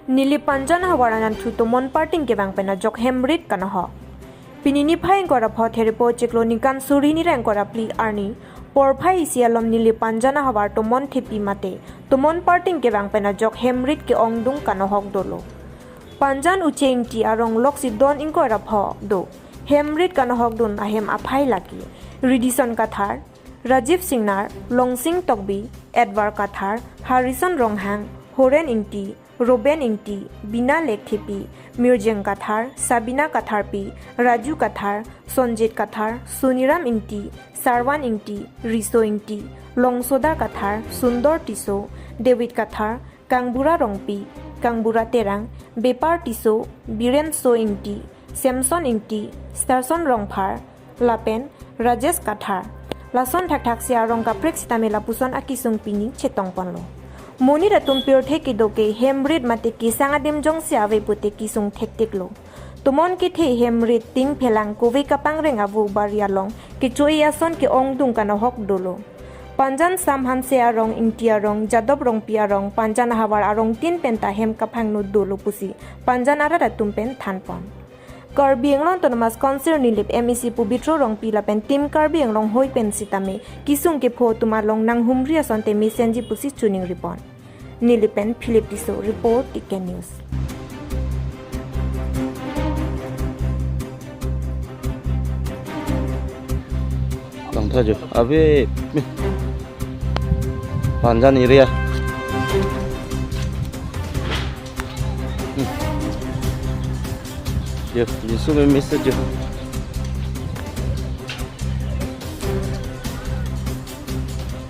Nilip panjana hawaranan thu Tomon parting ke bang pena jok hemrit kana ho. Pinini phai gora pho theripo cheklo nikan suri ni rang gora pli arni por phai sialom Nilip panjana hawar Tomon thepi mate Tomon parting ke bang pena jok hemrit ke ongdung kana hok dolo. Panjan ucheng ti arong loksi don in gora pho do. Hemrit kana hok dun ahem aphai laki. Ridison kathar Rajiv Singnar, Longsing Tokbi, Edward Kathar, Harrison Ronghang, Horen Ingti, Roben Ingti, Bina Lekthepi, Mirjeng Kathar, Sabina Katharpi, Raju Kathar, Sonjit Kathar, Suniram Ingti, Sarwan Ingti, Riso Ingti, Longsodar Kathar, Sundor Tiso, David Kathar, Kangbura Rongpi, Kangbura Terang, Bepar Tiso, Biren So Ingti, Samson Ingti, Starson Rongphar, Lapen, Rajesh Kathar. Lason thak sia rong ka prek sitame lapuson akisung pini chetong ponlo. Moni ratum pure theki doke hemrit mate ki sangadim jong sia ve pute kisung thektiklo. Tomon ki the hemrit ting phelang kove kapang renga bu barialong ki choya son ki ongdung kana hok dolo. Panjan samhan se arong intia rong jadob rong pia rong panjan hawar arong tin penta hem kapang no dolo pusi panjan ara ratum pen thanpon. Karbi englong tonamas concern Nilip MEC pubitro rong pila pen tim karbi englong hoi pen sitame kisung ke pho tuma long nang humria sonte mesenji pusi tuning report Nilip pen Philip Tiso report Tiken News Long thajo abe panjan area Yo, Yesu me message yo.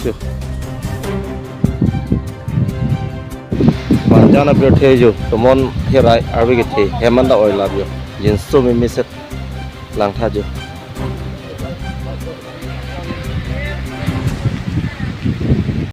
Yo. Panjana बैठे जो Tomon herai arbe के थे Hemant oil अब जो Yesu me message lang था जो